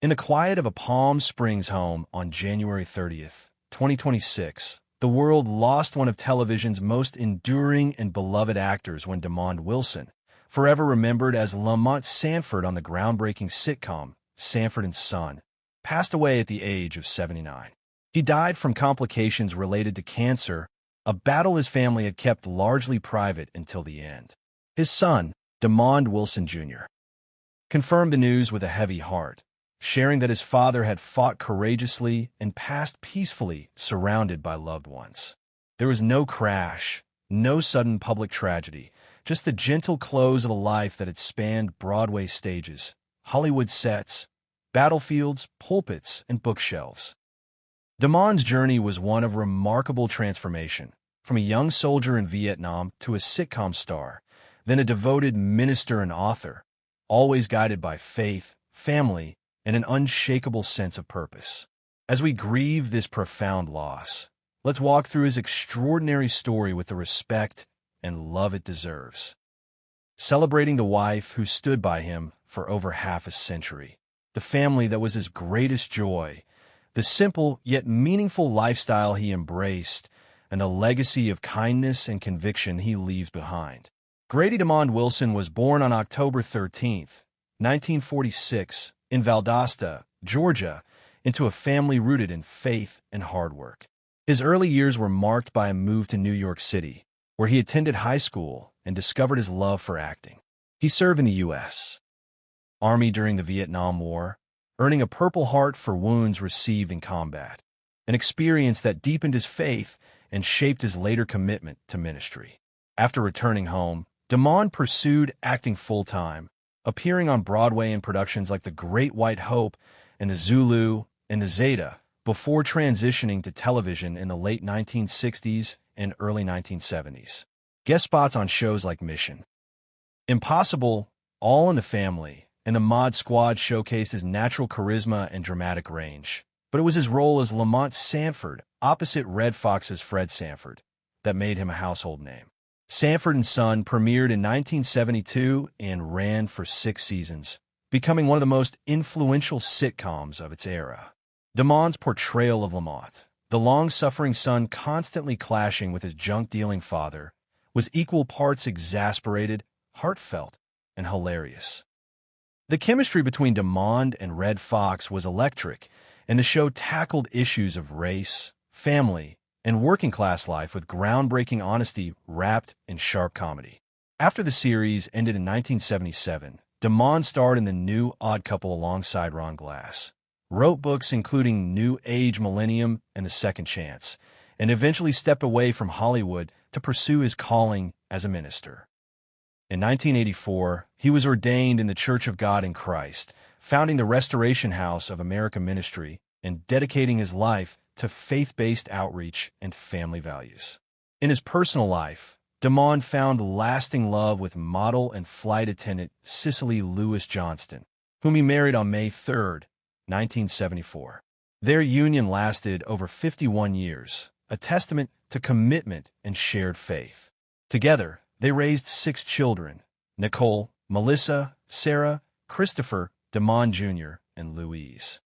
In the quiet of a Palm Springs home on January 30th, 2026, the world lost one of television's most enduring and beloved actors when Demond Wilson, forever remembered as Lamont Sanford on the groundbreaking sitcom Sanford and Son, passed away at the age of 79. He died from complications related to cancer, a battle his family had kept largely private until the end. His son, Demond Wilson Jr., confirmed the news with a heavy heart, sharing that his father had fought courageously and passed peacefully, surrounded by loved ones. There was no crash, no sudden public tragedy, just the gentle close of a life that had spanned Broadway stages, Hollywood sets, battlefields, pulpits, and bookshelves. Demond's journey was one of remarkable transformation, from a young soldier in Vietnam to a sitcom star, then a devoted minister and author, always guided by faith, family, and an unshakable sense of purpose. As we grieve this profound loss, let's walk through his extraordinary story with the respect and love it deserves. Celebrating the wife who stood by him for over half a century, the family that was his greatest joy, the simple yet meaningful lifestyle he embraced, and the legacy of kindness and conviction he leaves behind. Grady Demond Wilson was born on October 13th, 1946, in Valdosta, Georgia, into a family rooted in faith and hard work. His early years were marked by a move to New York City, where he attended high school and discovered his love for acting. He served in the U.S. Army during the Vietnam War, earning a Purple Heart for wounds received in combat, an experience that deepened his faith and shaped his later commitment to ministry. After returning home, Demond pursued acting full-time, appearing on Broadway in productions like The Great White Hope and The Zulu and The Zeta, before transitioning to television in the late 1960s and early 1970s. Guest spots on shows like Mission Impossible, All in the Family, and The Mod Squad showcased his natural charisma and dramatic range. But it was his role as Lamont Sanford, opposite Red Fox's Fred Sanford, that made him a household name. Sanford and Son premiered in 1972 and ran for 6 seasons, becoming one of the most influential sitcoms of its era. Demond's portrayal of Lamont, the long-suffering son constantly clashing with his junk-dealing father, was equal parts exasperated, heartfelt, and hilarious. The chemistry between Demond and Red Fox was electric, and the show tackled issues of race, family, and working-class life with groundbreaking honesty wrapped in sharp comedy. After the series ended in 1977, Demond starred in The New Odd Couple alongside Ron Glass, wrote books including New Age Millennium and The Second Chance, and eventually stepped away from Hollywood to pursue his calling as a minister. In 1984, he was ordained in the Church of God in Christ, founding the Restoration House of America Ministry and dedicating his life to faith-based outreach and family values. In his personal life, Demond found lasting love with model and flight attendant Cicely Lewis Johnston, whom he married on May 3, 1974. Their union lasted over 51 years, a testament to commitment and shared faith. Together, they raised 6 children: Nicole, Melissa, Sarah, Christopher, Demond Jr., and Louise,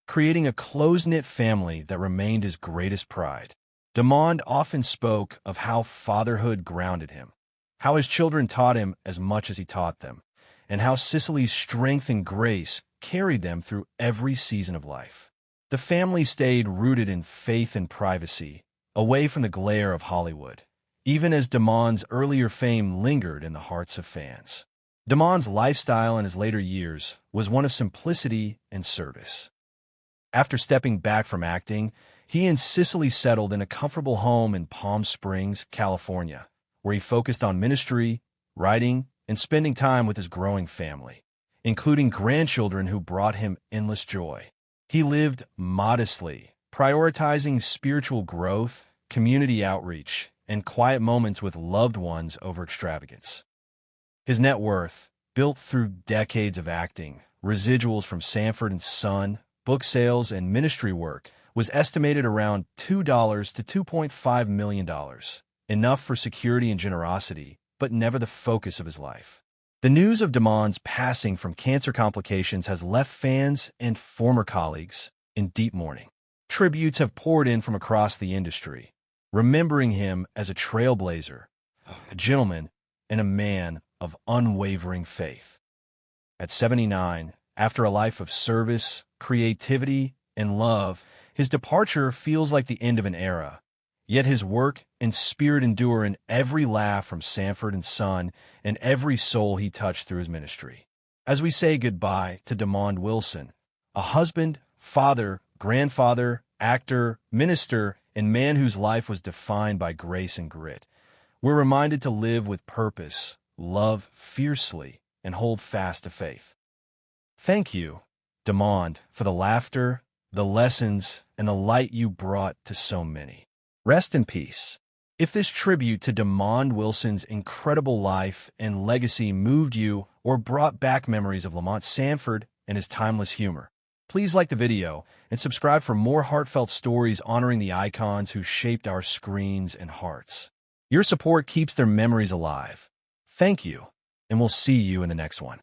creating a close-knit family that remained his greatest pride. Demond often spoke of how fatherhood grounded him, how his children taught him as much as he taught them, and how Cicely's strength and grace carried them through every season of life. The family stayed rooted in faith and privacy, away from the glare of Hollywood, even as Demond's earlier fame lingered in the hearts of fans. Demond's lifestyle in his later years was one of simplicity and service. After stepping back from acting, he and Cicely settled in a comfortable home in Palm Springs, California, where he focused on ministry, writing, and spending time with his growing family, including grandchildren who brought him endless joy. He lived modestly, prioritizing spiritual growth, community outreach, and quiet moments with loved ones over extravagance. His net worth, built through decades of acting, residuals from Sanford and Son, book sales, and ministry work, was estimated around $2 to $2.5 million, enough for security and generosity, but never the focus of his life. The news of Damond's passing from cancer complications has left fans and former colleagues in deep mourning. Tributes have poured in from across the industry, remembering him as a trailblazer, a gentleman, and a man of unwavering faith. At 79, after a life of service, creativity, and love, his departure feels like the end of an era. Yet his work and spirit endure in every laugh from Sanford and Son and every soul he touched through his ministry. As we say goodbye to Damond Wilson, a husband, father, grandfather, actor, minister, and man whose life was defined by grace and grit, we're reminded to live with purpose, love fiercely, and hold fast to faith. Thank you, Damond, for the laughter, the lessons, and the light you brought to so many. Rest in peace. If this tribute to Damond Wilson's incredible life and legacy moved you or brought back memories of Lamont Sanford and his timeless humor, please like the video and subscribe for more heartfelt stories honoring the icons who shaped our screens and hearts. Your support keeps their memories alive. Thank you, and we'll see you in the next one.